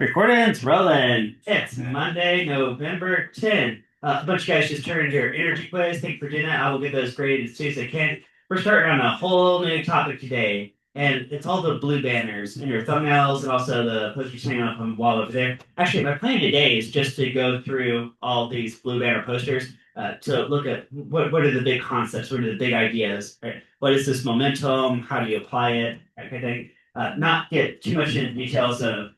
Recording's rolling. It's Monday, November 10th. A bunch of guys just turned your energy quiz. Thank you for doing that. I will get those graded as soon as I can. We're starting on a whole new topic today, and it's all the blue banners in your thumbnails and also the posters hanging up on the wall over there. Actually, my plan today is just to go through all these blue banner posters to look at what are the big concepts, what are the big ideas, right? What is this momentum? How do you apply it? That kind of thing. Not get too much into details of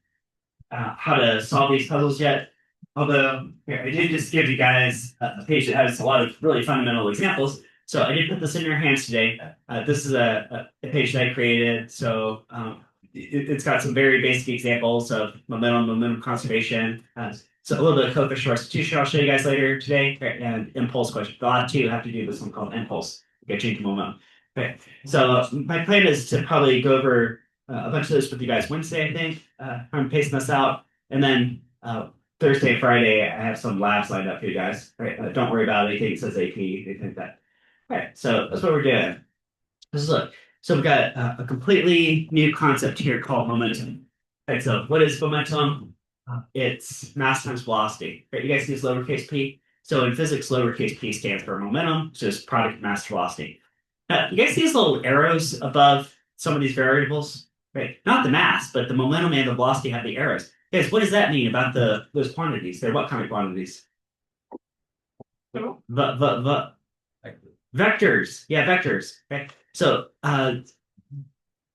how to solve these puzzles yet. Although here, I did just give you guys a page that has a lot of really fundamental examples. So I did put this in your hands today. This is a page that I created. So it's got some very basic examples of momentum conservation. So a little bit of coefficient restitution I'll show you guys later today, and impulse question. The last two have to do with something called impulse, get change in momentum. Okay. So my plan is to probably go over a bunch of those with you guys Wednesday, I think. I'm pacing this out. And then Thursday and Friday, I have some labs lined up for you guys. Right? Don't worry about anything that says AP, anything like that. All right, so that's what we're doing. Let's look. So we've got a completely new concept here called momentum. Right, so what is momentum? It's mass times velocity. Right, you guys use lowercase p. So in physics, lowercase p stands for momentum, so it's product mass velocity. You guys see these little arrows above some of these variables? Right? Not the mass, but the momentum and the velocity have the arrows. Guys, what does that mean about those quantities? They're what kind of quantities? Vectors. Yeah, vectors. Okay. So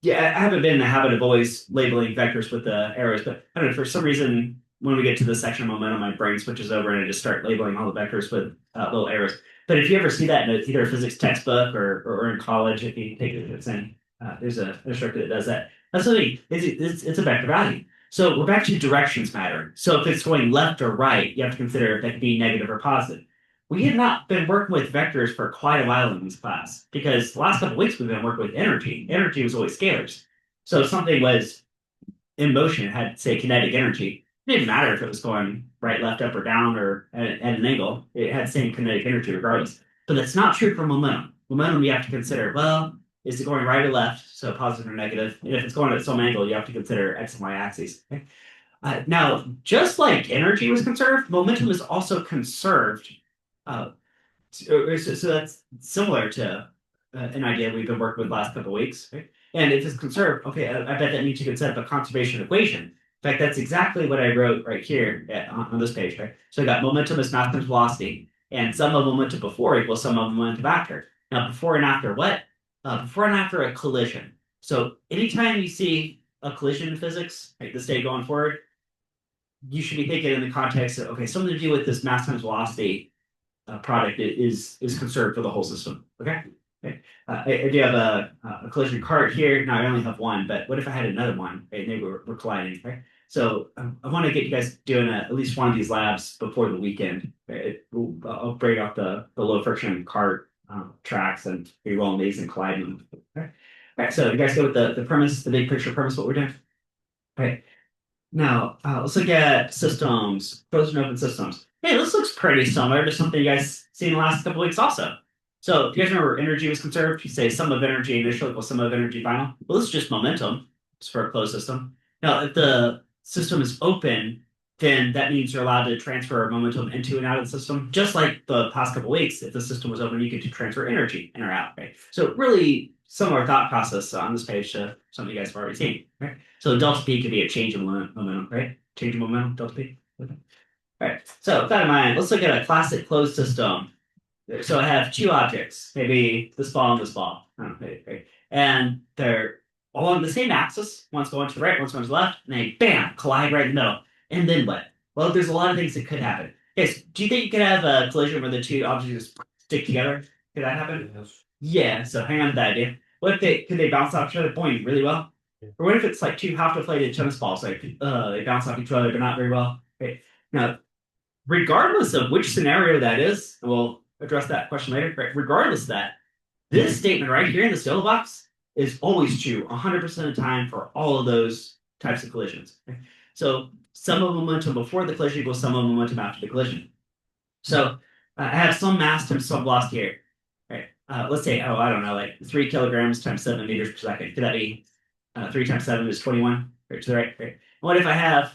yeah, I haven't been in the habit of always labeling vectors with the arrows, but I don't know, for some reason, when we get to the section of momentum, my brain switches over and I just start labeling all the vectors with little arrows. But if you ever see that in either a physics textbook or in college, if you take it, it's in, there's an instructor that does that. That's something, it's a vector value. So we're back to directions matter. So if it's going left or right, you have to consider if that could be negative or positive. We have not been working with vectors for quite a while in this class because the last couple of weeks we've been working with energy. Energy was always scalars. So if something was in motion, it had, say, kinetic energy. It didn't matter if it was going right, left, up, or down, or at an angle. It had the same kinetic energy regardless. But that's not true for momentum. Momentum, you have to consider, well, is it going right or left? So positive or negative. And if it's going at some angle, you have to consider x and y axes. Okay? Now, just like energy was conserved, momentum is also conserved. So that's similar to an idea we've been working with the last couple of weeks. Right? And if it's conserved, okay, I bet that means you can set up a conservation equation. In fact, that's exactly what I wrote right here on this page, right? So I got momentum is mass times velocity, and sum of momentum before equals sum of momentum after. Now, before and after what? Before and after a collision. So anytime you see a collision in physics, like this day going forward, you should be thinking in the context of, okay, something to do with this mass times velocity product is conserved for the whole system. Okay. Okay. I do have a collision cart here. Now I only have one, but what if I had another one? Right? Maybe we're colliding. Right? So I want to get you guys doing at least one of these labs before the weekend. Right? I'll break off the low friction cart tracks and be rolling these and colliding them. Okay. All right. So you guys go with the premise, the big picture premise, what we're doing. All right. Now, let's look at systems, closed and open systems. Hey, this looks pretty similar to something you guys seen the last couple weeks also. So if you guys remember energy was conserved, you say sum of energy initial equals sum of energy final. Well, this is just momentum. It's for a closed system. Now, if the system is open, then that means you're allowed to transfer momentum into and out of the system. Just like the past couple weeks, if the system was open, you could transfer energy in or out, right? So really similar thought process on this page to something you guys have already seen, right? So delta P could be a change in momentum, right? Change in momentum, delta P. Okay. All right. So with that in mind, let's look at a classic closed system. So I have two objects, maybe this ball and this ball. I don't know, right? And they're along the same axis. One's going to the right, one's going to the left, and they bam, collide right in the middle. And then what? Well, there's a lot of things that could happen. Yes, do you think you could have a collision where the two objects just stick together? Could that happen? Yes. Yeah, so hang on to that idea. What if could they bounce off each other boing really well? Yeah. Or what if it's like two half deflated tennis balls, like they bounce off each other, but not very well? Okay. Now, regardless of which scenario that is, and we'll address that question later, right? Regardless of that, this statement right here in the yellow box is always true 100% of the time for all of those types of collisions. Okay? So sum of momentum before the collision equals sum of momentum after the collision. So I have some mass times some velocity here. Right? Let's say, oh, I don't know, like 3 kilograms times 7 meters per second. Could that be 3 times 7 is 21? Right to the right. Right. What if I have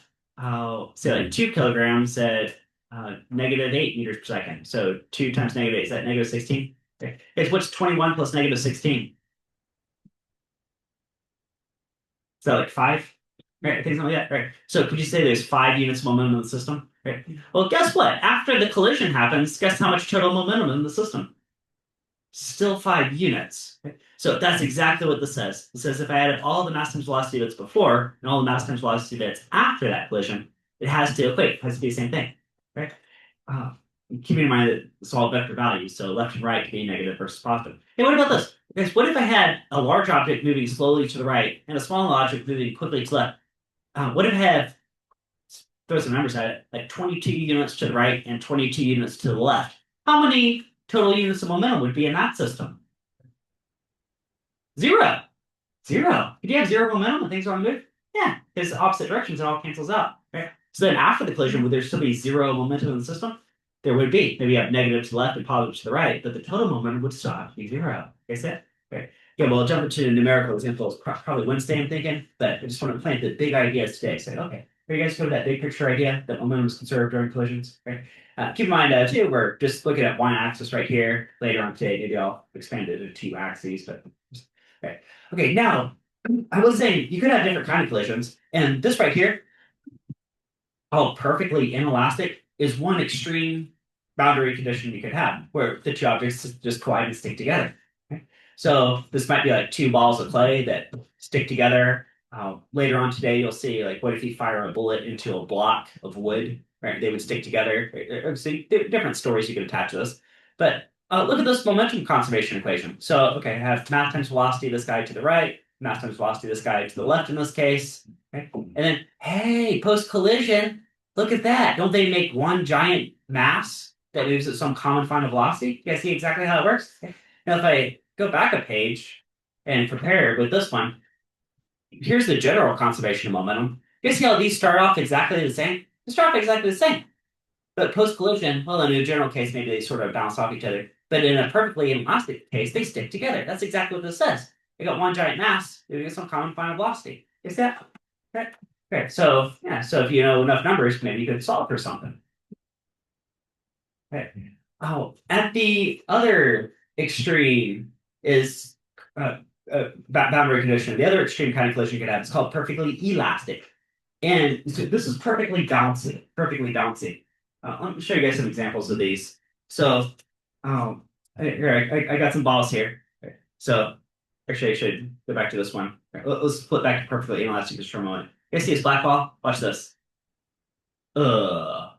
say like 2 kilograms at -8 meters per second. So 2 times -8 is that -16? Okay. It's what's 21 plus -16? So like 5? Right, I think something like that. Right. So could you say there's 5 units of momentum in the system? Right. Well, guess what? After the collision happens, guess how much total momentum in the system? Still 5 units. Right? So that's exactly what this says. It says if I added all the mass times velocity bits before and all the mass times velocity bits after that collision, it has to equate. It has to be the same thing. Right? Uh, Keeping in mind that it's all vector values, so left and right can be negative versus positive. Hey, what about this? Guys, what if I had a large object moving slowly to the right and a small object moving quickly to the left? What if I have, throw some numbers at it, like 22 units to the right and 22 units to the left? How many total units of momentum would be in that system? 0. 0. If you have 0 momentum when things are on move, yeah, because opposite directions, it all cancels out. Right? So then after the collision, would there still be 0 momentum in the system? There would be. Maybe you have negative to the left and positive to the right, but the total momentum would still have to be 0. Is it? Okay. Yeah, well, I'll jump into numerical examples probably Wednesday, I'm thinking, but I just want to plant the big ideas today. Say, okay, are you guys go to that big picture idea that momentum is conserved during collisions? Right? Keep in mind, too, we're just looking at one axis right here. Later on today, maybe I'll expand it to 2 axes, but okay. Okay, now, I was saying you could have different kind of collisions, and this right here, perfectly inelastic, is one extreme boundary condition you could have, where the 2 objects just collide and stick together. Okay? So this might be like 2 balls of clay that stick together. Later on today, you'll see like what if you fire a bullet into a block of wood, right? They would stick together. See different stories you could attach to this, but look at this momentum conservation equation. So okay, I have mass times velocity this guy to the right, mass times velocity this guy to the left in this case, okay? And then hey, post collision, look at that! Don't they make one giant mass that moves at some common final velocity? You guys see exactly how it works? Okay. Now, if I go back a page and compare with this one, here's the general conservation of momentum. You see how these start off exactly the same? They start off exactly the same. But post-collision, well, in a general case, maybe they sort of bounce off each other. But in a perfectly inelastic case, they stick together. That's exactly what this says. They got one giant mass, they get some common final velocity. Is that right? Okay, so yeah, so if you know enough numbers, maybe you could solve for something. Okay. Oh, at the other extreme is boundary condition. The other extreme kind of collision you could have is called perfectly elastic. And so this is perfectly bouncy, perfectly bouncy. Let me show you guys some examples of these. So, here, I got some balls here. So, actually, I should go back to this one. Let's flip back to perfectly inelastic just for a moment. You guys see this black ball? Watch this. That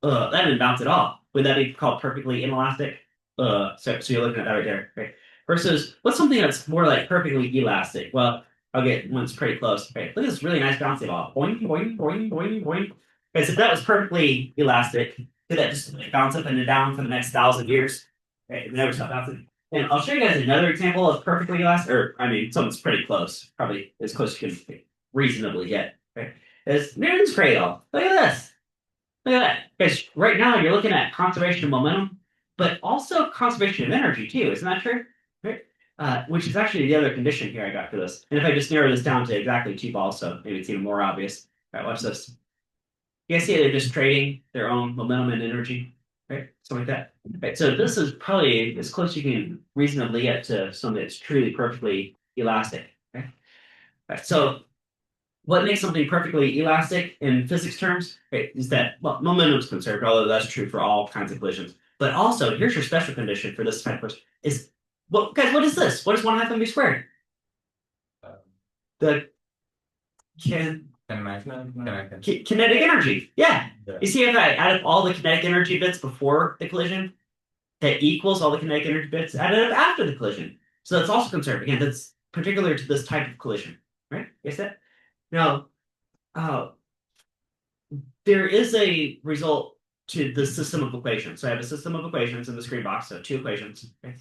didn't bounce at all. Would that be called perfectly inelastic? So you're looking at that right there, right? Versus what's something that's more like perfectly elastic? Well, I'll get one's pretty close. Right? Look at this really nice bouncy ball. Boing, boing, boing, boing, boing. Okay, so if that was perfectly elastic, could that just bounce up and down for the next 1,000 years? Okay, it never stop bouncing. And I'll show you guys another example of perfectly elastic, or I mean, something's pretty close, probably as close as you can reasonably get. Okay, is Newton's cradle. Look at this. Look at that. Because right now you're looking at conservation of momentum, but also conservation of energy too. Isn't that true? Right? Which is actually the other condition here I got for this. And if I just narrow this down to exactly 2 balls, so maybe it's even more obvious. All right, watch this. You guys see they're just trading their own momentum and energy, right? Something like that. Right. So this is probably as close as you can reasonably get to something that's truly perfectly elastic. Okay? Right. So what makes something perfectly elastic in physics terms, right, is that, well, momentum is conserved, although that's true for all kinds of collisions. But also, here's your special condition for this type of collision, is, well, guys, what is this? What is 1/2 mv squared? The kinetic energy. Yeah. You see, if I add up all the kinetic energy bits before the collision, that equals all the kinetic energy bits added up after the collision. So that's also conserved. Again, that's particular to this type of collision, right? Yes, that? Now, there is a result to the system of equations. So I have a system of equations in the screen box, so 2 equations. Okay?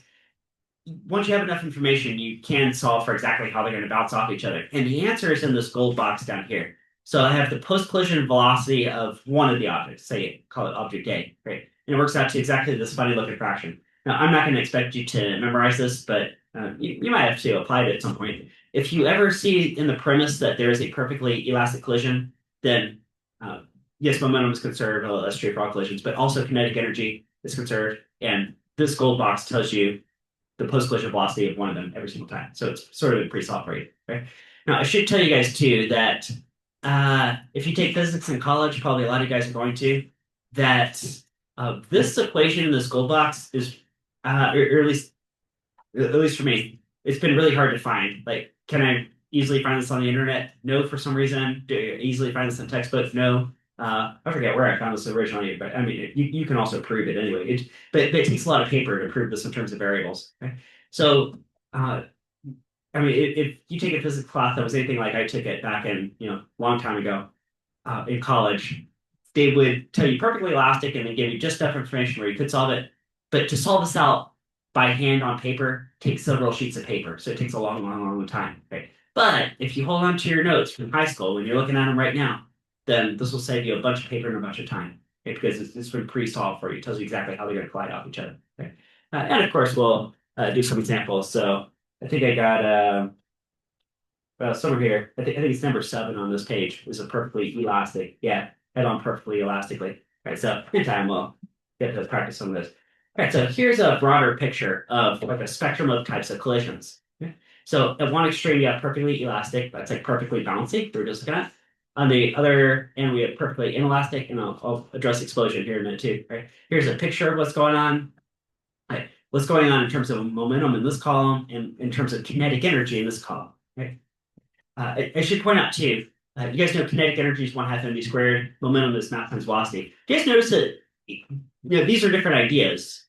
Once you have enough information, you can solve for exactly how they're going to bounce off each other. And the answer is in this gold box down here. So I have the post-collision velocity of one of the objects, say, call it object A, right? And it works out to exactly this funny looking fraction. Now, I'm not going to expect you to memorize this, but you might have to apply it at some point. If you ever see in the premise that there is a perfectly elastic collision, then yes, momentum is conserved, that's true for all collisions, but also kinetic energy is conserved. And this gold box tells you the post-collision velocity of one of them every single time. So it's sort of a pretty soft rate. Right? Now, I should tell you guys too that if you take physics in college, probably a lot of you guys are going to, that this equation in this gold box is, or at least for me, it's been really hard to find. Like, can I easily find this on the internet? No, for some reason. Do you easily find this in textbooks? No. I forget where I found this originally, but I mean, you can also prove it anyway. But it takes a lot of paper to prove this in terms of variables. Okay? So, I mean, if you take a physics class that was anything like I took it back in, a long time ago in college, they would tell you perfectly elastic and then give you just enough information where you could solve it. But to solve this out by hand on paper takes several sheets of paper. So it takes a long, long, long time. Right? But if you hold on to your notes from high school when you're looking at them right now, then this will save you a bunch of paper and a bunch of time. Okay? Because it's been pre-solved for you. It tells you exactly how they're going to collide off each other. Okay? And of course, we'll do some examples. So I think I got somewhere here. I think it's number 7 on this page. Is a perfectly elastic. Yeah, head on perfectly elastically. All right, so in time we'll get to practice some of this. All right, so here's a broader picture of like a spectrum of types of collisions. Okay? So at one extreme you have perfectly elastic, that's like perfectly bouncy. We're just looking at. On the other end, we have perfectly inelastic, and I'll address explosion here in a minute too. Right? Here's a picture of what's going on. Right. What's going on in terms of momentum in this column and in terms of kinetic energy in this column. Right? I should point out too, you guys know kinetic energy is 1/2 mv squared. Momentum is mass times velocity. Do you guys notice that these are different ideas?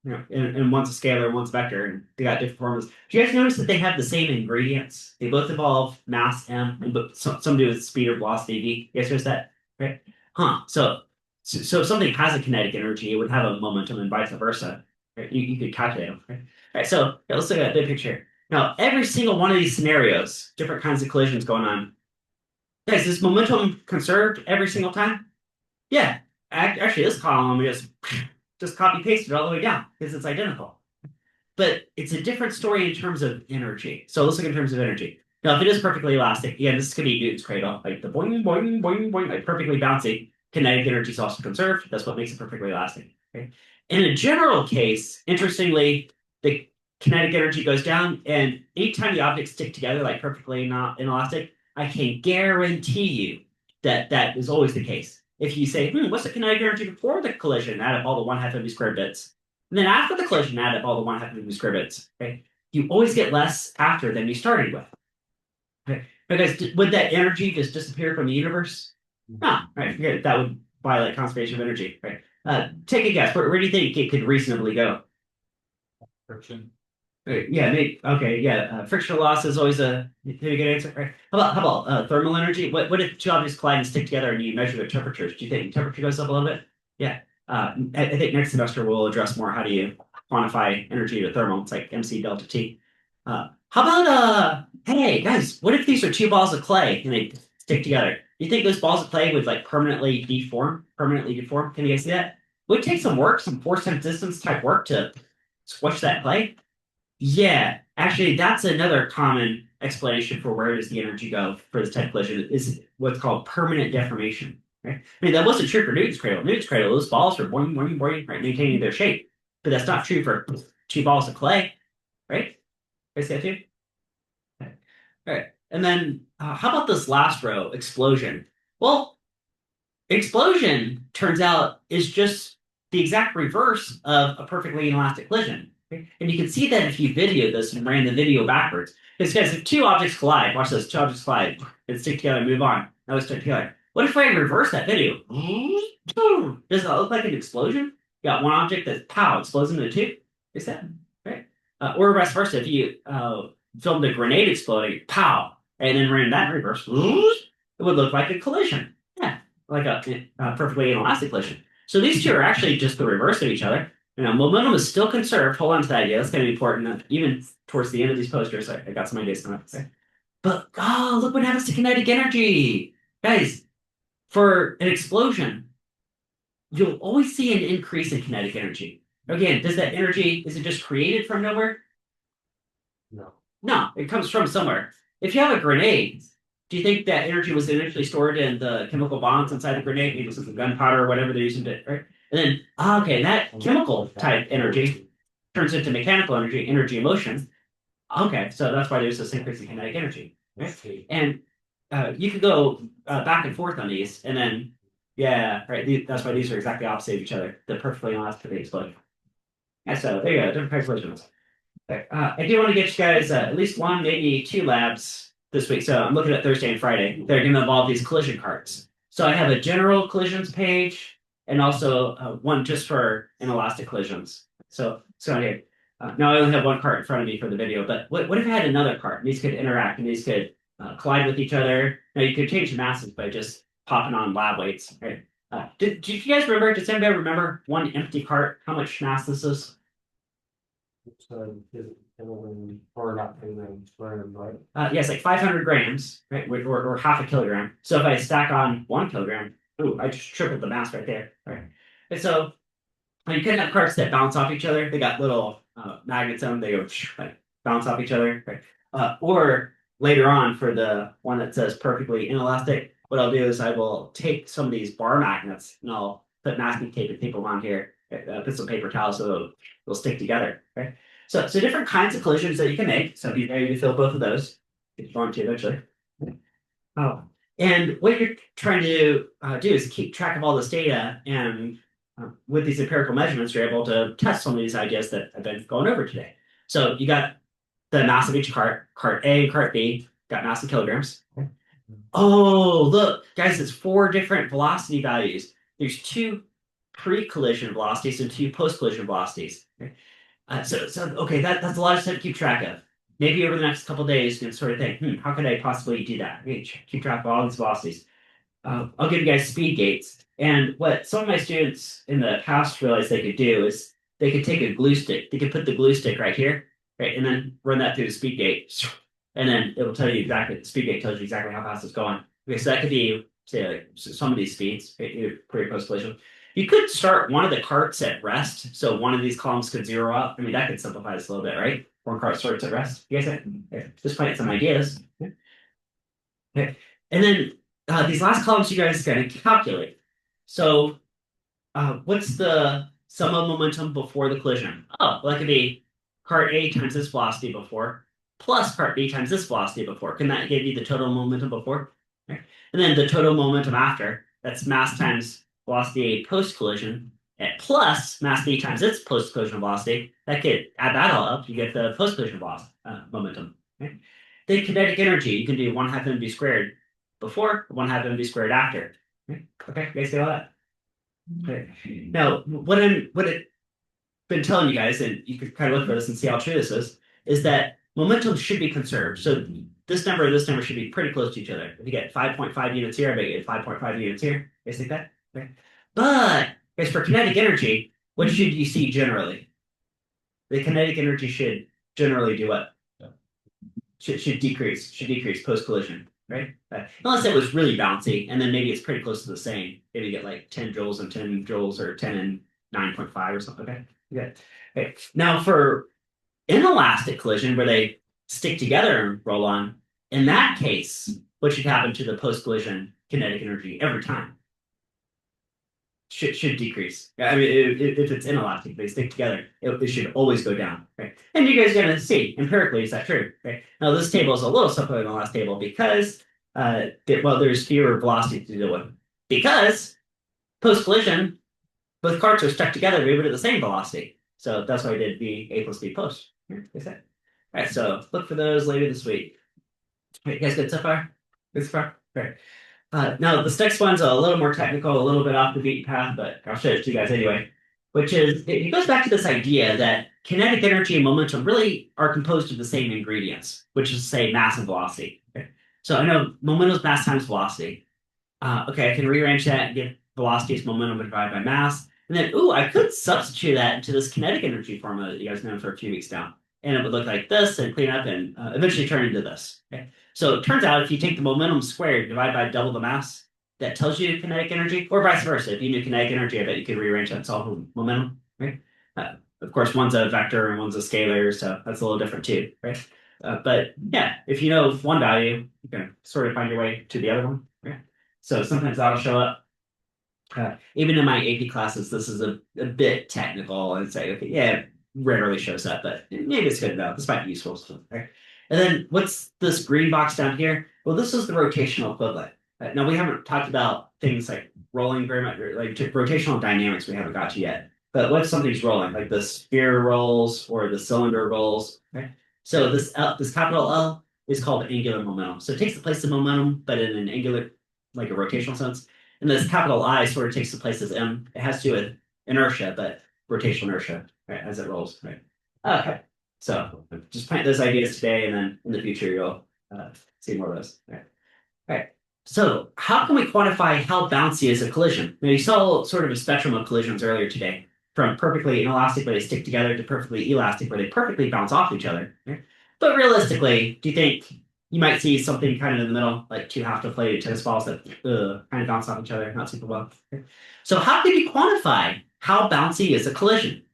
And one's a scalar, and one's a vector, and they got different formulas. Do you guys notice that they have the same ingredients? They both involve mass m, and but some do with speed or velocity v. You guys notice that? Right? Huh. So if something has a kinetic energy, it would have a momentum, and vice versa. Right? You could calculate them. Right? All right. So let's look at the big picture. Now, every single one of these scenarios, different kinds of collisions going on. Guys, is momentum conserved every single time? Yeah. Actually, this column we just copy pasted all the way down because it's identical. But it's a different story in terms of energy. So let's look in terms of energy. Now, if it is perfectly elastic, again, this could be Newton's cradle, like the boing, boing, boing, boing, like perfectly bouncy. Kinetic energy is also conserved. That's what makes it perfectly elastic. Okay? In a general case, interestingly, the kinetic energy goes down, and anytime the objects stick together like perfectly not inelastic, I can guarantee you that that is always the case. If you say, what's the kinetic energy before the collision? Add up all the 1/2 mv squared bits. And then after the collision, add up all the 1/2 mv squared bits. Okay? You always get less after than you started with. Okay? Because would that energy just disappear from the universe? No, right? That would violate conservation of energy, right? Take a guess. Where do you think it could reasonably go? Friction. Yeah, okay, yeah. Frictional loss is always a pretty good answer, right? How about thermal energy? What if two objects collide and stick together and you measure their temperatures? Do you think temperature goes up a little bit? Yeah. I think next semester we'll address more how do you quantify energy to thermal. It's like MC delta T. How about hey guys, what if these are two balls of clay and they stick together? Do you think those balls of clay would like permanently deform? Permanently deform? Can you guys see that? Would it take some work, some force times distance type work to squish that clay? Yeah, actually, that's another common explanation for where does the energy go for this type of collision is what's called permanent deformation. Right? I mean, that wasn't true for Newton's cradle. Newton's cradle, those balls were boing, boing, boing, right, maintaining their shape. But that's not true for two balls of clay, right? I see that too? Okay. All right. And then how about this last row, explosion? Well, explosion turns out is just the exact reverse of a perfectly inelastic collision. Okay? And you can see that if you video this and ran the video backwards. Because guys, if two objects collide, watch this, two objects collide and stick together and move on. Now we stick together. What if I reverse that video? Does that look like an explosion? You got one object that pow explodes into two. Is that right? Or vice versa, if you filmed a grenade exploding, pow, and then ran that in reverse, it would look like a collision. Yeah, like a perfectly inelastic collision. So these two are actually just the reverse of each other. Momentum is still conserved. Hold on to that idea. That's going to be important. Even towards the end of these posters, I got some ideas coming up. But look what happens to kinetic energy, guys. For an explosion, you'll always see an increase in kinetic energy. Again, does that energy is it just created from nowhere? No. No, it comes from somewhere. If you have a grenade, do you think that energy was initially stored in the chemical bonds inside the grenade, maybe some gunpowder or whatever they're using to, right? And then, okay, that chemical type energy turns into mechanical energy, energy in motion. Okay, so that's why there's this increase in kinetic energy, right? And you could go back and forth on these, and then, yeah, right. That's why these are exactly opposite of each other. They're perfectly honest for the explosion. And so there you go, different types of collisions. I do want to get you guys at least one, maybe two labs this week. So I'm looking at Thursday and Friday. They're going to involve these collision carts. So I have a general collisions page and also one just for inelastic collisions. So here. Now I only have one cart in front of me for the video, but what if I had another cart? And these could interact and these could collide with each other. Now you could change the masses by just popping on lab weights, right? Did you guys remember? Does anybody remember one empty cart? How much mass this is? Or not kilograms, grams, right? Yes, like 500 grams, right, or half a kilogram. So if I stack on 1 kilogram, ooh, I just tripled the mass right there. Right, and so you can have carts that bounce off each other. They got little magnets on them. They go like bounce off each other. Right, or later on for the one that says perfectly inelastic, what I'll do is I will take some of these bar magnets and I'll put masking tape and tape them on here. Put some paper towels so they'll stick together. Right. So different kinds of collisions that you can make. So be ready to fill both of those if you want to eventually. Oh, and what you're trying to do is keep track of all this data, and with these empirical measurements, you're able to test some of these ideas that I've been going over today. So you got the mass of each cart, cart A and cart B, got mass in kilograms. Oh, look, guys, it's 4 different velocity values. There's 2 pre-collision velocities and 2 post-collision velocities. So okay, that's a lot of stuff to keep track of. Maybe over the next couple of days, you can sort of think, how could I possibly do that? Keep track of all these velocities. I'll give you guys speed gates. And what some of my students in the past realized they could do is they could take a glue stick. They could put the glue stick right here, right, and then run that through the speed gate, and then it will tell you exactly. The speed gate tells you exactly how fast it's going. Okay, so that could be say like some of these speeds, right, pre or post collision. You could start one of the carts at rest, so one of these columns could zero out. I mean, that could simplify this a little bit, right? One cart starts at rest. You guys just playing some ideas. Okay. And then these last columns you guys got to calculate. So what's the sum of momentum before the collision? Oh, well, that could be cart A times this velocity before, plus cart B times this velocity before. Can that give you the total momentum before? Right. And then the total momentum after, that's mass times velocity A post collision, plus mass B times its post collision velocity. That could add that all up. You get the post collision velocity momentum. Right? Then kinetic energy, you can do 1/2 mv squared before, 1/2 mv squared after. Right? Okay, you guys see all that? Okay. Now, what I've been telling you guys, and you can kind of look for this and see how true this is that momentum should be conserved. So this number and this number should be pretty close to each other. If you get 5.5 units here, I bet you get 5.5 units here. You guys think that? Okay. But as for kinetic energy, what should you see generally? The kinetic energy should generally do what? Yeah. Should decrease post collision, right? Unless it was really bouncy, and then maybe it's pretty close to the same. Maybe you get like 10 joules and 10 joules, or 10 and 9.5 or something. Okay. Okay. Okay. Now for inelastic collision, where they stick together and roll on, in that case, what should happen to the post collision kinetic energy every time? Should decrease. I mean, if it's inelastic, they stick together, it should always go down, right? And you guys are going to see empirically, is that true? Right? Now, this table is a little simpler than the last table because, there's fewer velocity to deal with. Because post collision, both carts are stuck together, we would at the same velocity. So that's why I did B A plus B post. Here, is that? All right, so look for those later this week. All right, you guys good so far? Good so far? All right. Now, the next one's a little more technical, a little bit off the beaten path, but I'll show it to you guys anyway, which is, it goes back to this idea that kinetic energy and momentum really are composed of the same ingredients, which is, say, mass and velocity. Okay? So I know momentum is mass times velocity. Okay, I can rearrange that and get velocity as momentum divided by mass. And then, I could substitute that into this kinetic energy formula that you guys know for a few weeks now. And it would look like this and clean up and eventually turn into this. Okay? So it turns out if you take the momentum squared, divide by double the mass, that tells you kinetic energy, or vice versa. If you knew kinetic energy, I bet you could rearrange that and solve momentum, right? Of course, one's a vector and one's a scalar, so that's a little different too, right? But yeah, if you know one value, you can sort of find your way to the other one. Yeah. So sometimes that'll show up. Even in my AP classes, this is a bit technical and say, okay, yeah, it rarely shows up, but maybe it's good to know. This might be useful. Okay. And then what's this green box down here? Well, this is the rotational equivalent. Now we haven't talked about things like rolling very much, or like rotational dynamics we haven't got to yet. But what if something's rolling, like the sphere rolls or the cylinder rolls? Okay. So this capital L is called angular momentum. So it takes the place of momentum, but in an angular, like a rotational sense. And this capital I sort of takes the place as M. It has to do with inertia, but rotational inertia, right, as it rolls, right? Okay. So just plant those ideas today, and then in the future you'll see more of those. Right. Right. So how can we quantify how bouncy is a collision? Now you saw sort of a spectrum of collisions earlier today, from perfectly inelastic where they stick together to perfectly elastic where they perfectly bounce off each other. Right? But realistically, do you think you might see something kind of in the middle, like two half-deflated tennis balls that kind of bounce off each other, not super well? Okay. So how can you quantify how bouncy is a collision?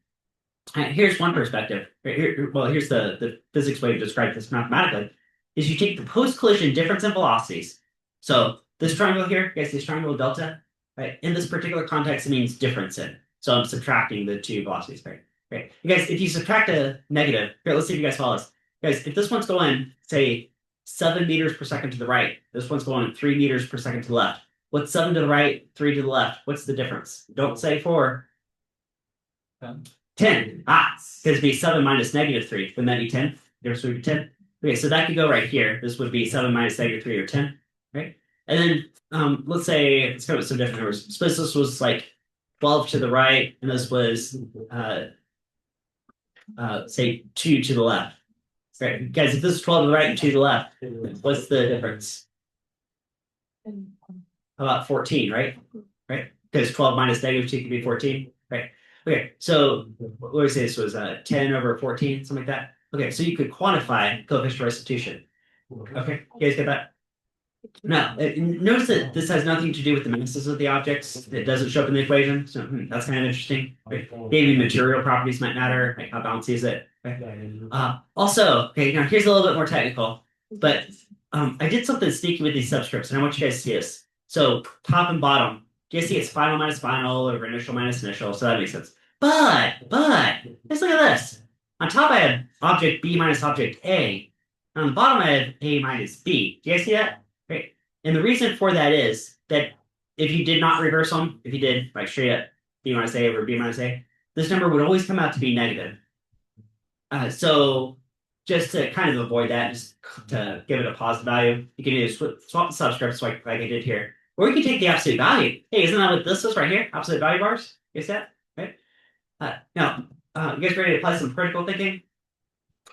Here's one perspective. Here's the physics way to describe this mathematically, is you take the post-collision difference in velocities. So this triangle here, you guys see this triangle delta, right? In this particular context, it means difference in. So I'm subtracting the two velocities, right? Right. You guys, if you subtract a negative, here, let's see if you guys follow this. Guys, if this one's going, say, 7 meters per second to the right, this one's going 3 meters per second to the left. What's 7 to the right, 3 to the left? What's the difference? Don't say 4. 10. 10. Because it'd be 7 minus negative 3. Wouldn't that be 10? Difference would be 10. Okay, so that could go right here. This would be 7 minus negative 3 or 10, right? And then let's say, let's go with some different numbers. Suppose this was like 12 to the right, and this was, say, 2 to the left. Right, guys, if this is 12 to the right and 2 to the left, what's the difference? How about 14, right? Right? Because 12 minus negative 2 can be 14, right? Okay, so what would we say this was 10 over 14, something like that? Okay, so you could quantify coefficient of restitution. Okay, you guys get that? Now, notice that this has nothing to do with the masses of the objects. It doesn't show up in the equation, so that's kind of interesting. Right? Maybe material properties might matter, like how bouncy is it? Right? Also, okay, now here's a little bit more technical, but I did something sneaky with these subscripts, and I want you guys to see this. So top and bottom, do you guys see it's final minus final or initial minus initial, so that makes sense. But, let's look at this. On top I have object B minus object A. On the bottom I have A minus B. Do you guys see that? Right. And the reason for that is that if you did not reverse them, if you did like straight up B minus A over B minus A, this number would always come out to be negative. So just to kind of avoid that, just to give it a positive value, you can either swap the subscripts like I did here, or you can take the absolute value. Hey, isn't that what this is right here? Absolute value bars? Guess that? Right? Now, you guys ready to apply some critical thinking?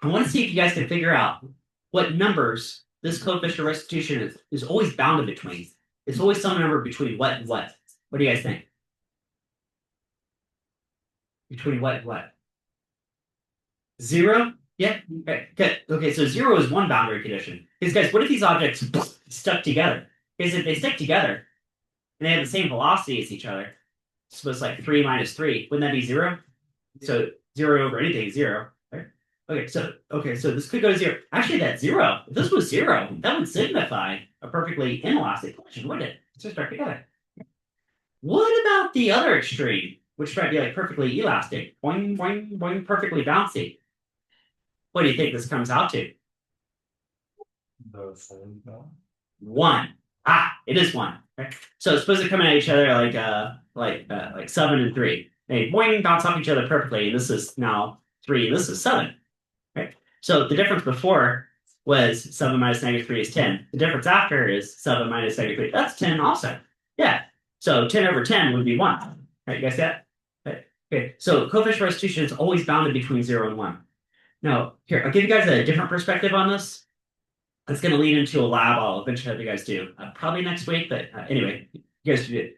I want to see if you guys can figure out what numbers this coefficient of restitution is always bounded between. It's always some number between what and what. What do you guys think? Between what and what? 0? Yeah. Okay, good. Okay, so 0 is one boundary condition. Because guys, what if these objects stuck together? Because if they stick together and they have the same velocity as each other, so it's like 3 minus 3, wouldn't that be 0? So 0 over anything is 0. Okay, so this could go to 0. Actually, that's 0. If this was 0, that would signify a perfectly inelastic collision, wouldn't it? Let's just start together. What about the other extreme, which might be like perfectly elastic, boing, boing, boing, perfectly bouncy? What do you think this comes out to? The same, no? 1. It is 1. Okay. So suppose they're coming at each other like 7 and 3. They boing, bounce off each other perfectly, and this is now 3, and this is 7. Right? So the difference before was 7 minus negative 3 is 10. The difference after is 7 minus negative 3. That's 10 also. Yeah. So 10 over 10 would be 1. Right, you guys get that? Right. Okay. So coefficient of restitution is always bounded between 0 and 1. Now, here, I'll give you guys a different perspective on this. That's going to lead into a lab I'll eventually have you guys do. Probably next week, but anyway, you guys do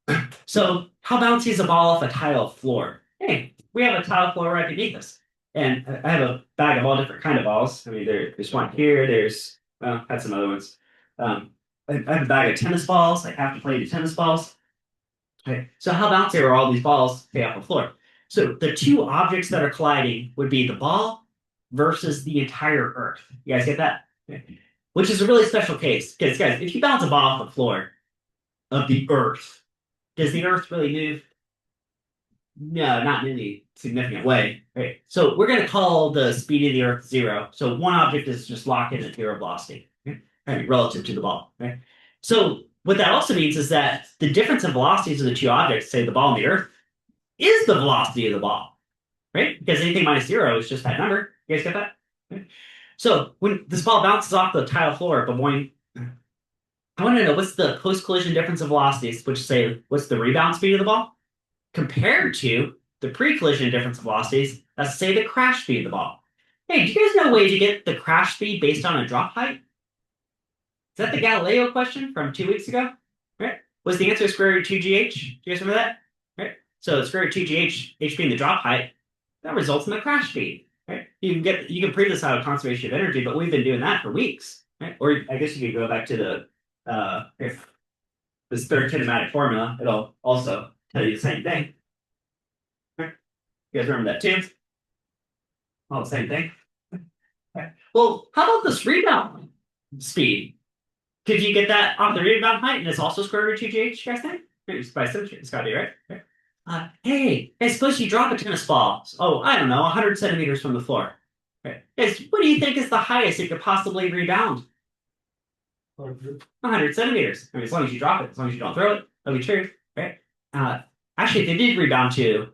it. So how bouncy is a ball off a tile floor? Hey, we have a tile floor right beneath us. And I have a bag of all different kind of balls. I mean, there's one here. There's, well, I had some other ones. I have a bag of tennis balls. I have to play the tennis balls. Okay. So how bouncy are all these balls off the floor? So the two objects that are colliding would be the ball versus the entire Earth. You guys get that? Which is a really special case. Because, guys, if you bounce a ball off the floor of the Earth, does the Earth really move? No, not in any significant way. Right. So we're going to call the speed of the Earth zero. So one object is just locked in at zero velocity, right, relative to the ball. Right. So what that also means is that the difference in velocities of the two objects, say the ball and the Earth, is the velocity of the ball, right? Because anything minus zero is just that number. You guys get that? Right? So when this ball bounces off the tile floor, but boing, I want to know what's the post-collision difference of velocities, which say what's the rebound speed of the ball, compared to the pre-collision difference of velocities, let's say the crash speed of the ball. Hey, do you guys know a way to get the crash speed based on a drop height? Is that the Galileo question from 2 weeks ago? Right? Was the answer square root 2gh? Do you guys remember that? Right? So square root 2gh, h being the drop height, that results in the crash speed. Right? You can prove this out of conservation of energy, but we've been doing that for weeks. Right? Or I guess you could go back to this third kinematic formula. It'll also tell you the same thing. Right? You guys remember that too? All the same thing. Okay. Well, how about this rebound speed? Could you get that off the rebound height and it's also square root 2gh, you guys think? It's by symmetry. It's got to be, right? Okay. Hey, suppose you drop a tennis ball, I don't know, 100 centimeters from the floor. Right? Guys, what do you think is the highest it could possibly rebound? 100 centimeters. I mean, as long as you drop it, as long as you don't throw it, that'll be true, right? Actually, if it did rebound to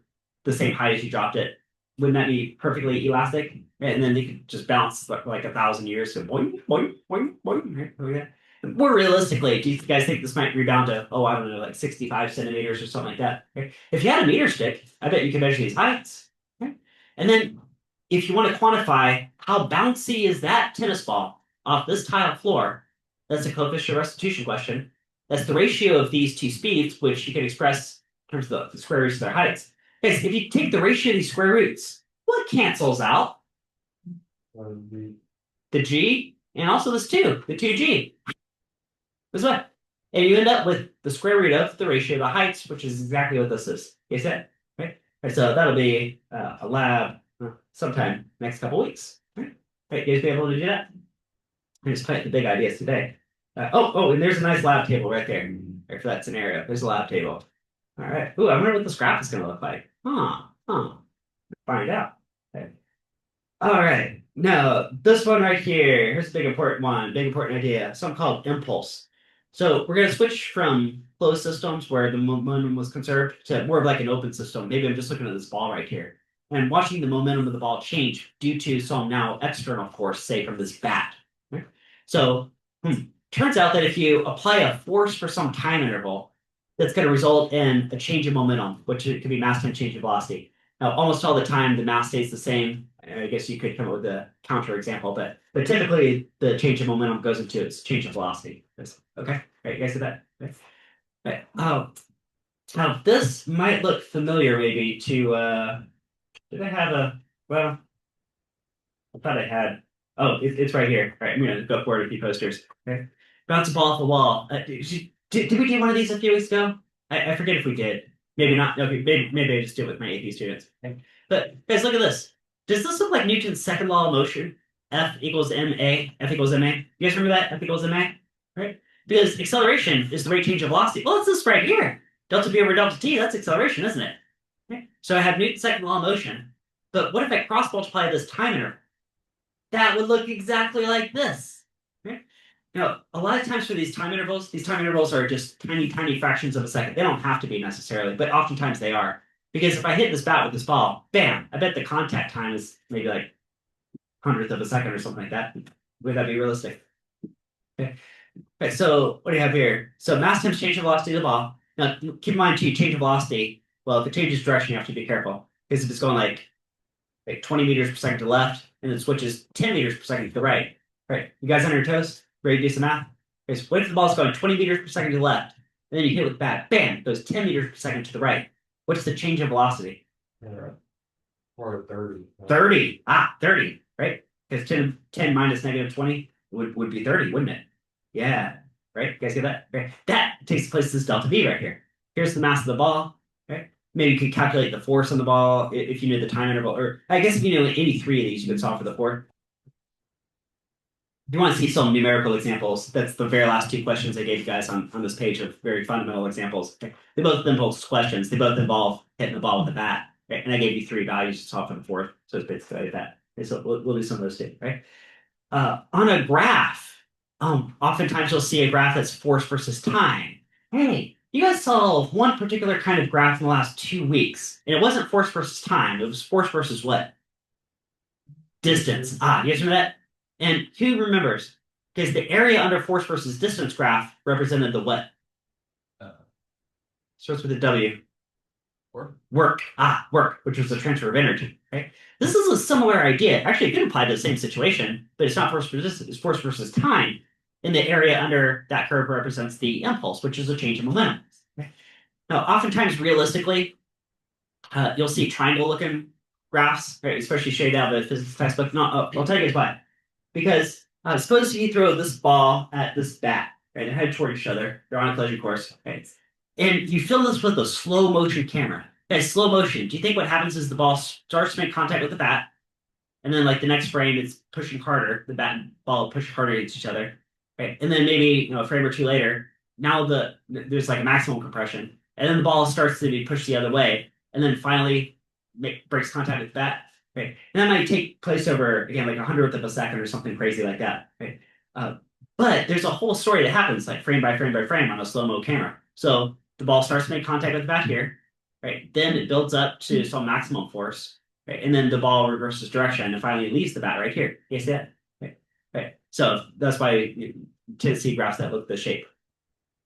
the same height as you dropped it, wouldn't that be perfectly elastic? Right? And then they could just bounce like 1,000 years, so boing, boing, boing, boing, right? Like that. More realistically, do you guys think this might rebound to, I don't know, like 65 centimeters or something like that? Right? If you had a meter stick, I bet you could measure these heights. Right? And then if you want to quantify how bouncy is that tennis ball off this tile floor, that's a coefficient restitution question. That's the ratio of these two speeds, which you can express in terms of the square roots of their heights. Because if you take the ratio of these square roots, what cancels out? The g, and also this 2, the 2g. This what? And you end up with the square root of the ratio of the heights, which is exactly what this is. You see that? Right? And so that'll be a lab sometime next couple weeks. Right? You guys be able to do that? Here's quite the big ideas today. And there's a nice lab table right there, right for that scenario. There's a lab table. All right. Ooh, I wonder what this graph is going to look like. Find out. Okay. All right. Now, this one right here, here's a big important one, big important idea, something called impulse. So we're going to switch from closed systems where the momentum was conserved to more of like an open system. Maybe I'm just looking at this ball right here and watching the momentum of the ball change due to some now external force, say from this bat. Right? So turns out that if you apply a force for some time interval, that's going to result in a change in momentum, which it could be mass times change in velocity. Now, almost all the time, the mass stays the same. I guess you could come up with a counter example, but typically the change in momentum goes into its change in velocity. Okay, right, you guys see that? Right. Now this might look familiar maybe to, did I have I thought I had, it's right here. All right, I'm going to go forward a few posters. Okay. Bounce a ball off the wall. Did we do one of these a few weeks ago? I forget if we did. Maybe not. Okay, maybe I just did it with my AP students. Okay. But guys, look at this. Does this look like Newton's second law of motion? F equals ma. F equals ma. You guys remember that? F equals ma, right? Because acceleration is the rate change of velocity. Well, it's this right here. Delta v over delta t. That's acceleration, isn't it? Okay. So I have Newton's second law of motion. But what if I cross multiply this time interval? That would look exactly like this. Okay. Now, a lot of times for these time intervals are just tiny, tiny fractions of a second. They don't have to be necessarily, but oftentimes they are. Because if I hit this bat with this ball, bam, I bet the contact time is maybe like 100th of a second or something like that. Would that be realistic? Okay. Okay, so what do you have here? So mass times change of velocity of the ball. Now, keep in mind too, change of velocity. Well, if it changes direction, you have to be careful. Because if it's going like 20 meters per second to the left, and it switches 10 meters per second to the right. Right, you guys on your toes? Ready to do some math? Okay, so what if the ball's going 20 meters per second to the left, and then you hit it with the bat, bam, it goes 10 meters per second to the right. What's the change in velocity? Or 30. 30. 30, right? Because 10 minus negative 20 would be 30, wouldn't it? Yeah, right? You guys get that? Right? That takes place this delta V right here. Here's the mass of the ball, right? maybe you could calculate the force on the ball if you knew the time interval, or I guess if you know any three of these, you could solve for the fourth. If you want to see some numerical examples, that's the very last two questions I gave you guys on this page of very fundamental examples. Okay. They both involve questions. They both involve hitting the ball with a bat. Right? And I gave you three values to solve for the fourth. So it's basically like that. Okay, so we'll do some of those too, right? On a graph, oftentimes you'll see a graph that's force versus time. Hey, you guys saw one particular kind of graph in the last 2 weeks, and it wasn't force versus time. It was force versus what? Distance. Ah, you guys remember that? And who remembers? Because the area under force versus distance graph represented the what? Starts with a W. Work. Work. Ah, work, which was the transfer of energy, right? This is a similar idea. Actually, it could apply to the same situation, but it's not force versus distance, it's force versus time. And the area under that curve represents the impulse, which is a change in momentum. Okay? Now, oftentimes, realistically, you'll see triangle-looking graphs, right? Especially shaded out of the physics textbook. No, I'll tell you guys why. Because suppose you throw this ball at this bat, right? They're headed toward each other. They're on a collision course, right? And you film this with a slow motion camera. Guys, slow motion. Do you think what happens is the ball starts to make contact with the bat, and then like the next frame it's pushing harder, the bat and ball push harder against each other, right? And then maybe a frame or two later, now there's like a maximum compression, and then the ball starts to be pushed the other way, and then finally breaks contact with the bat, right? And that might take place over again like 100th of a second or something crazy like that, right? But there's a whole story that happens like frame by frame by frame on a slow mo camera. So the ball starts to make contact with the bat here, right? Then it builds up to some maximum force, right? And then the ball reverses direction and finally leaves the bat right here. You see that? Right. Right. So that's why you tend to see graphs that look the shape.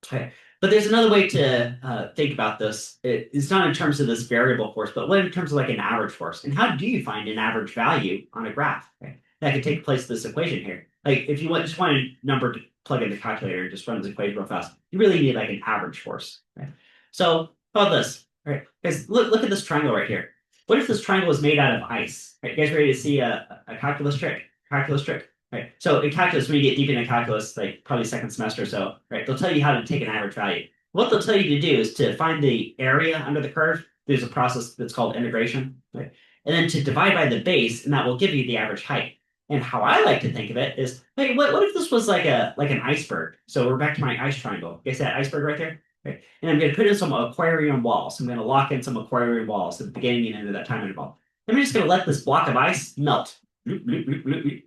Okay. But there's another way to think about this. It's not in terms of this variable force, but what in terms of like an average force. And how do you find an average value on a graph? Okay? That could take place this equation here. Like if you just want a number to plug in the calculator and just run this equation real fast, you really need like an average force. Right? So how about this? Right? Guys, look at this triangle right here. What if this triangle was made out of ice? Right? You guys ready to see a calculus trick? Calculus trick. Right. So in calculus, when you get deep into calculus, like probably second semester or so, right, they'll tell you how to take an average value. What they'll tell you to do is to find the area under the curve. There's a process that's called integration, right? And then to divide by the base, and that will give you the average height. And how I like to think of it is, hey, what if this was like an iceberg? So we're back to my ice triangle. You see that iceberg right there? Right? And I'm going to put in some aquarium walls. I'm going to lock in some aquarium walls at the beginning and end of that time interval. I'm just going to let this block of ice melt. Okay.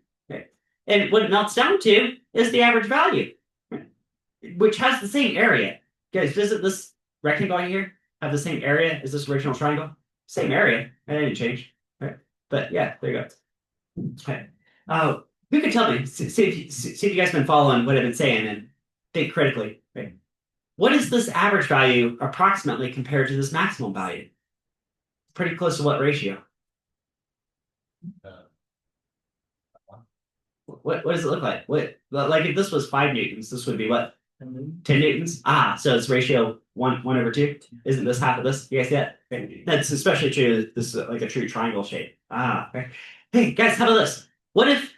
And what it melts down to is the average value, which has the same area. Guys, visit this rectangle here, have the same area as this original triangle. Same area. That didn't change. Right? But yeah, there you go. Okay. Who can tell me, see if you guys have been following what I've been saying and think critically. Right? What is this average value approximately compared to this maximum value? Pretty close to what ratio? What does it look like? What like if this was 5 newtons, this would be what? 10 newtons? Ah, so it's ratio 1/2. Isn't this half of this? You guys see that? Okay. That's especially true. This is like a true triangle shape. Ah, okay. Hey guys, how about this? What if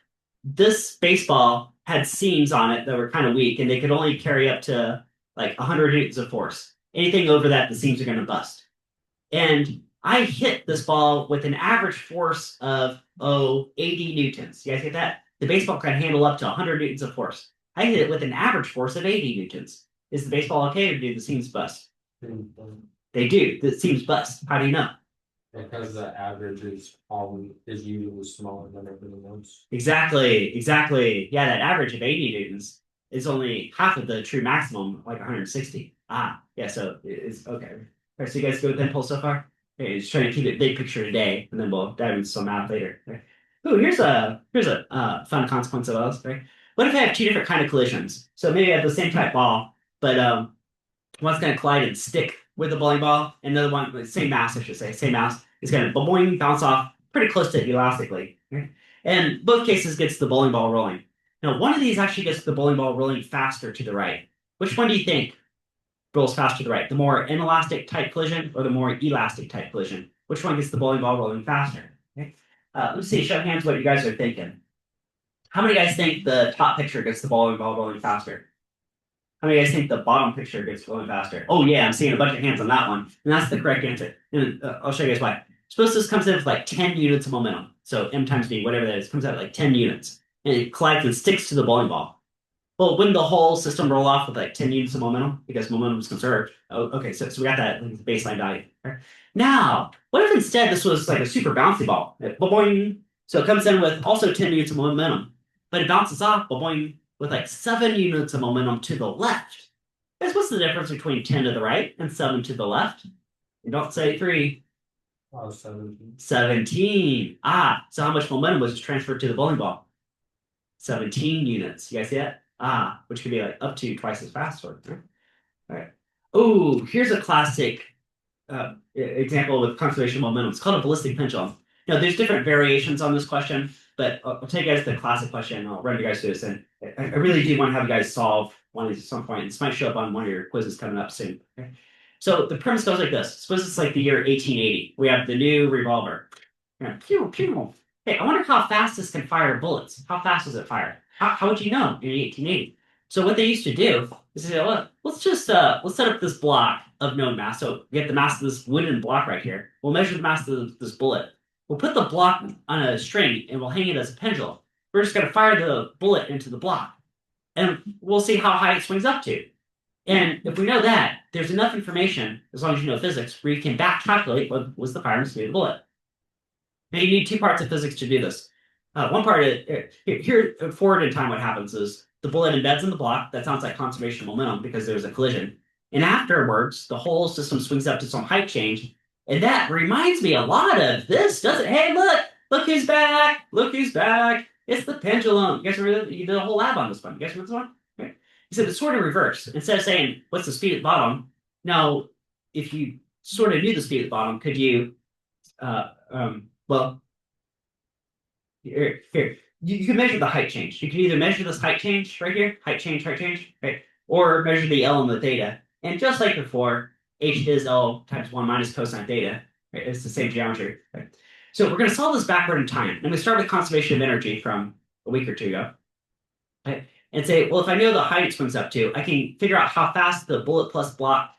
this baseball had seams on it that were kind of weak and they could only carry up to like 100 newtons of force? Anything over that, the seams are going to bust. And I hit this ball with an average force of 80 newtons. You guys get that? The baseball can handle up to 100 newtons of force. I hit it with an average force of 80 newtons. Is the baseball okay or do the seams bust? They do. The seams bust. How do you know? Because the average is usually smaller than everything else. Exactly. Yeah, that average of 80 newtons is only half of the true maximum, like 160. Ah, yeah, so it's okay. All right, so you guys go with impulse so far? Okay, just trying to keep it big picture today, and then we'll dive into some math later. Okay. Ooh, here's a fun consequence of those, right? What if I have two different kind of collisions? So maybe I have the same type ball, but one's going to collide and stick with the bowling ball, and the other one, with same mass, I should say, same mass, is going to boing, bounce off pretty close to it elastically. Right? And both cases gets the bowling ball rolling. Now, one of these actually gets the bowling ball rolling faster to the right. Which one do you think rolls faster to the right? The more inelastic type collision or the more elastic type collision? Which one gets the bowling ball rolling faster? Okay? Let's see, show of hands what you guys are thinking. How many guys think the top picture gets the bowling ball rolling faster? How many of you guys think the bottom picture gets going faster? Oh yeah, I'm seeing a bunch of hands on that one, and that's the correct answer. And I'll show you guys why. Suppose this comes in with like 10 units of momentum. So m times v, whatever that is, comes out like 10 units, and it collides and sticks to the bowling ball. Well, wouldn't the whole system roll off with like 10 units of momentum because momentum is conserved? Oh, okay, so we got that baseline value. Right? Now, what if instead this was like a super bouncy ball? Boing. So it comes in with also 10 units of momentum, but it bounces off boing, with like 7 units of momentum to the left. Guys, what's the difference between 10 to the right and 7 to the left? You don't say 3. 17. 17. So how much momentum was transferred to the bowling ball? 17 units. You guys see that? Which could be like up to twice as fast. All right. Oh, here's a classic example with conservation of momentum. It's called a ballistic pendulum. Now, there's different variations on this question, but I'll take you guys to the classic question. I'll run you guys through this, and I really do want to have you guys solve one of these at some point. This might show up on one of your quizzes coming up soon. Okay? So the premise goes like this. Suppose it's like the year 1880. We have the new revolver. Pew, pew. Hey, I wonder how fast this can fire bullets. How fast does it fire? How would you know in 1880? So what they used to do is say, well, let's set up this block of known mass. So we get the mass of this wooden block right here. We'll measure the mass of this bullet. We'll put the block on a string and we'll hang it as a pendulum. We're just going to fire the bullet into the block, and we'll see how high it swings up to. And if we know that, there's enough information, as long as you know physics, where you can back calculate what was the firing speed of the bullet. Now you need 2 parts of physics to do this. One part here forward in time, what happens is the bullet embeds in the block. That sounds like conservation of momentum because there's a collision. And afterwards, the whole system swings up to some height change. And that reminds me a lot of this, doesn't it? Hey, look who's back. Look who's back. It's the pendulum. You guys remember you did a whole lab on this one. You guys remember this one? Okay. He said it's sort of reverse. Instead of saying, what's the speed at the bottom? Now, if you sort of knew the speed at the bottom, could you, well, here. You can measure the height change. You can either measure this height change right here, height change, right? Or measure the L and the theta. And just like before, H is L times 1 minus cosine theta. Right? It's the same geometry. Right? So we're going to solve this backward in time. And we start with conservation of energy from a week or two ago. Right? And say, well, if I know the height it swings up to, I can figure out how fast the bullet plus block,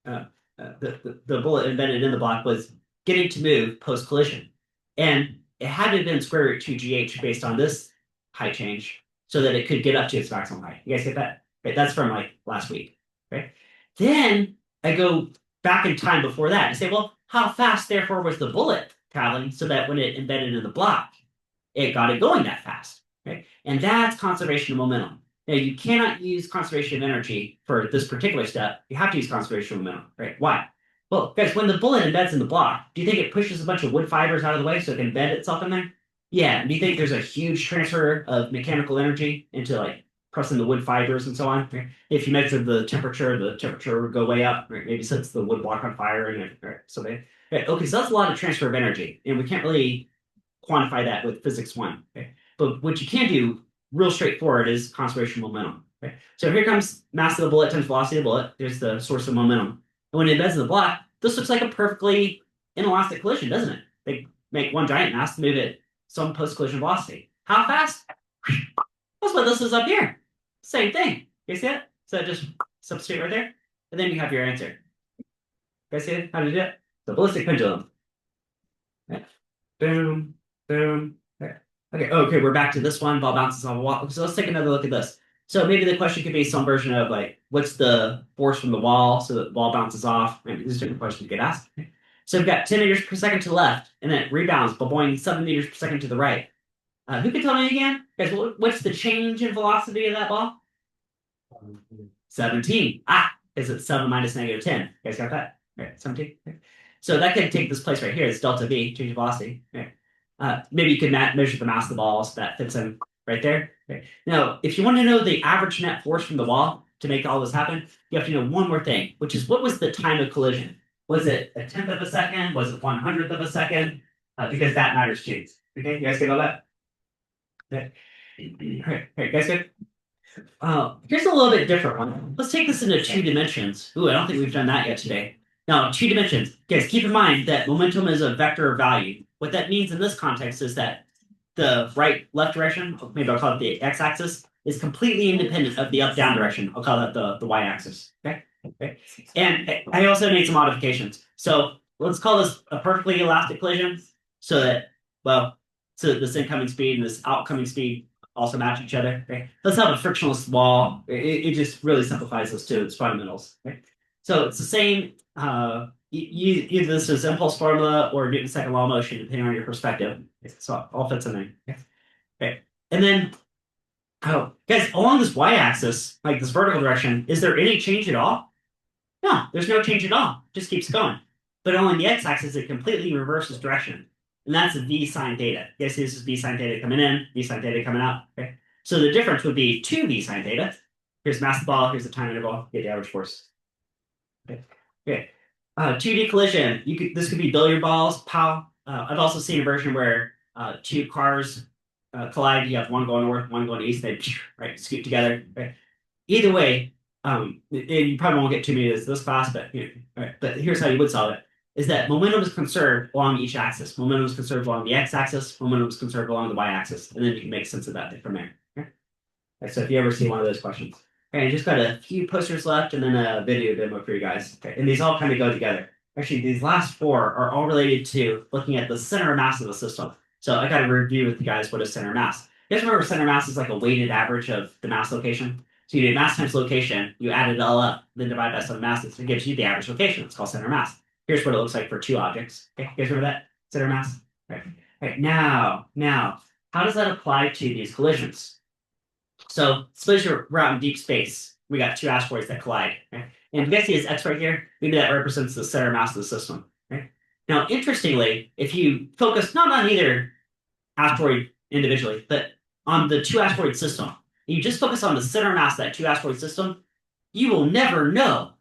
the bullet embedded in the block was getting to move post-collision. And it had to have been square root 2gh based on this height change so that it could get up to its maximum height. You guys get that? Right? That's from like last week. Right? Then I go back in time before that and say, well, how fast, therefore, was the bullet traveling so that when it embedded in the block, it got it going that fast. Right? And that's conservation of momentum. Now, you cannot use conservation of energy for this particular step. You have to use conservation of momentum. Right? Why? Well, guys, when the bullet embeds in the block, do you think it pushes a bunch of wood fibers out of the way so it can embed itself in there? Yeah. Do you think there's a huge transfer of mechanical energy into like pressing the wood fibers and so on? If you measure the temperature would go way up. Right? Maybe sets the wood block on fire. And right? Okay, so that's a lot of transfer of energy, and we can't really quantify that with physics 1. Okay? But what you can do, real straightforward, is conservation of momentum. Okay? So here comes mass of the bullet times velocity of the bullet. There's the source of momentum. And when it embeds in the block, this looks like a perfectly inelastic collision, doesn't it? They make one giant mass, move it some post-collision velocity. How fast? That's what this is up here. Same thing. You see it? So just substitute right there, and then you have your answer. You guys see it? How to do it? The ballistic pendulum. Okay. Boom, boom. Okay, we're back to this one. Ball bounces off a wall. So let's take another look at this. So maybe the question could be some version of like, what's the force from the wall so that the ball bounces off? Maybe there's different questions you could ask. So we've got 10 meters per second to the left, and then it rebounds, boing, 7 meters per second to the right. Who can tell me again? Guys, what's the change in velocity of that ball? 17. Is it 7 minus negative 10? You guys got that? Right, 17. Okay. So that could take this place right here. It's delta V, change of velocity. Right. Maybe you could measure the mass of the ball so that fits in right there. Okay. Now, if you want to know the average net force from the wall to make all this happen, you have to know one more thing, which is what was the time of collision? Was it a 1/10 of a second? Was it 1/100th of a second? Because that matters too. Okay, you guys get all that? Okay. All right, guys good? Here's a little bit different one. Let's take this into 2 dimensions. Ooh, I don't think we've done that yet today. Now, 2 dimensions. Guys, keep in mind that momentum is a vector of value. What that means in this context is that the right-left direction, maybe I'll call it the x-axis, is completely independent of the up-down direction. I'll call that the y-axis. Okay. Okay. And I also made some modifications. So let's call this a perfectly elastic collision, so that so that this incoming speed and this outcoming speed also match each other. Okay. Let's have a frictionless wall. It just really simplifies this to its fundamentals. Okay. So it's the same. Either this is impulse formula or Newton's second law of motion, depending on your perspective. So it all fits in there. Okay. Okay. And then, oh, guys, along this y-axis, like this vertical direction, is there any change at all? No, there's no change at all. It just keeps going. But along the x-axis, it completely reverses direction. And that's v sine theta. You guys see this is v sine theta coming in, v sine theta coming out. Okay. So the difference would be 2 v sine theta. Here's mass of the ball, here's the time interval, get the average force. Okay. Okay. 2D collision. This could be billiard balls, pow. I've also seen a version where two cars collide. You have one going north, one going east. They right scoot together. Right? Either way, you probably won't get too many of this class, but right. But here's how you would solve it: is that momentum is conserved along each axis. Momentum is conserved along the x-axis. Momentum is conserved along the y-axis, and then you can make sense of that from there. Okay? Right, so if you ever see one of those questions. Okay, just got a few posters left and then a video demo for you guys. Okay, and these all kind of go together. Actually, these last 4 are all related to looking at the center of mass of the system. So I got to review with you guys what is center mass. You guys remember center mass is like a weighted average of the mass location? So you do mass times location, you add it all up, then divide by sum of masses. It gives you the average location. It's called center mass. Here's what it looks like for 2 objects. Okay, you guys remember that? Center mass? Right. Right. Now, how does that apply to these collisions? So suppose we're out in deep space. We got 2 asteroids that collide. Right? And you guys see this X right here? Maybe that represents the center mass of the system. Right? Now, interestingly, if you focus not on either asteroid individually, but on the 2 asteroid system, and you just focus on the center mass of that 2 asteroid system, you will never know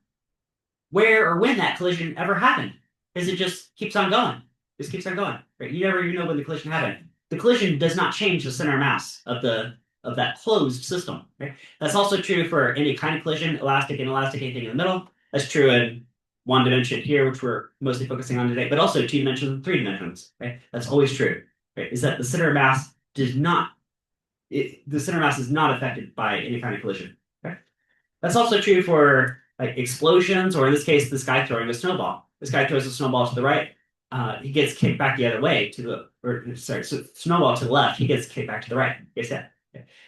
where or when that collision ever happened, because it just keeps on going. Just keeps on going. Right? You never even know when the collision happened. The collision does not change the center mass of that closed system. Right? That's also true for any kind of collision, elastic, inelastic, anything in the middle. That's true in 1 dimension here, which we're mostly focusing on today, but also 2 dimensions and 3 dimensions. Right? That's always true. Right? Is that the center mass does not, the center mass is not affected by any kind of collision. Okay? That's also true for like explosions, or in this case, this guy throwing a snowball. This guy throws a snowball to the right. He gets kicked back the other way so snowball to the left. He gets kicked back to the right. Yes, yeah.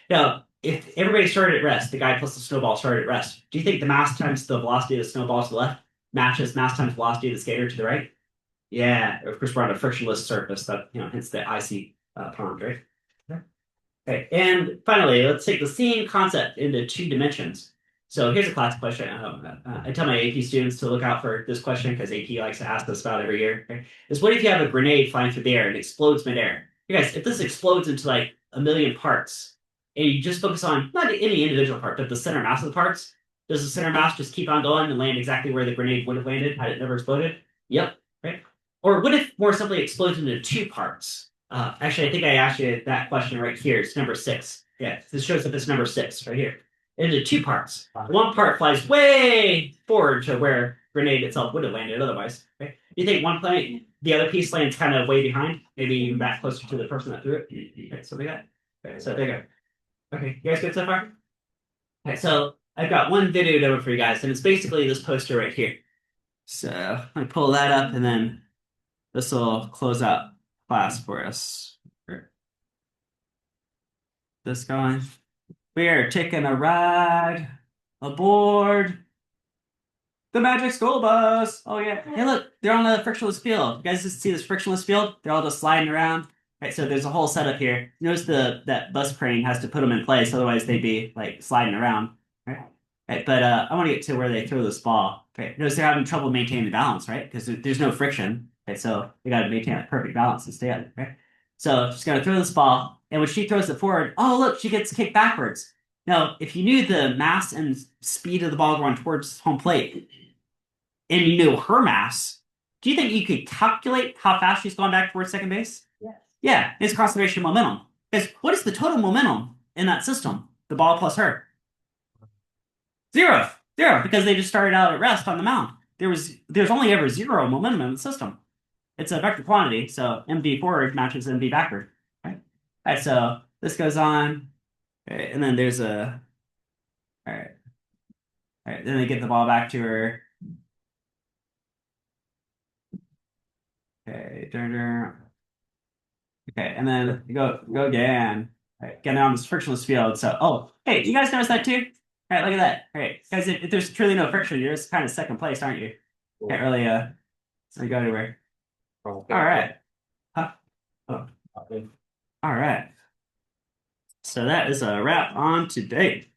Now, if everybody started at rest, the guy plus the snowball started at rest, do you think the mass times the velocity of the snowball to the left matches mass times velocity of the skater to the right? Yeah, of course, we're on a frictionless surface that, hence the icy pond, right? Okay, and finally, let's take the same concept into 2 dimensions. So here's a classic question. I tell my AP students to look out for this question because AP likes to ask this about every year. Okay? Is what if you have a grenade flying through the air and explodes midair? You guys, if this explodes into like a million parts, and you just focus on not any individual part, but the center mass of the parts, does the center mass just keep on going and land exactly where the grenade would have landed had it never exploded? Yep. Right. Or what if more simply explodes into 2 parts? Actually, I think I asked you that question right here. It's number 6. Yeah, this shows up as number 6 right here. Into 2 parts. One part flies way forward to where grenade itself would have landed otherwise. Right? You think one plane, the other piece lands kind of way behind, maybe even back closer to the person that threw it. Okay, so they got. Okay, so there you go. Okay, you guys good so far? Okay, so I've got one video demo for you guys, and it's basically this poster right here. So I pull that up, and then this will close out class for us. This going. We are taking a ride aboard the Magic School Bus. Oh yeah. Hey, look, they're on a frictionless field. You guys just see this frictionless field? They're all just sliding around. Right, so there's a whole setup here. Notice that bus crane has to put them in place, otherwise they'd be like sliding around. Right? Right, but I want to get to where they throw this ball. Right? Notice they're having trouble maintaining the balance, right? Because there's no friction. Right? So they got to maintain a perfect balance and stay up. Right? So she's going to throw this ball, and when she throws it forward, oh look, she gets kicked backwards. Now, if you knew the mass and speed of the ball going towards home plate, and you knew her mass, do you think you could calculate how fast she's going back towards second base? Yeah, it's conservation of momentum. Because what is the total momentum in that system? The ball plus her. 0. 0, because they just started out at rest on the mound. There's only ever 0 momentum in the system. It's a vector quantity, so mv forward matches mv backward. Right? All right, so this goes on. Okay, and then there's all right. All right, then they get the ball back to her. Okay, okay, and then go again. All right, getting on this frictionless field. So, oh, hey, you guys notice that too? All right, look at that. All right, guys, if there's truly no friction, you're just kind of second place, aren't you? Can't really go anywhere. All right. Huh? Oh, all right. So that is a wrap on today.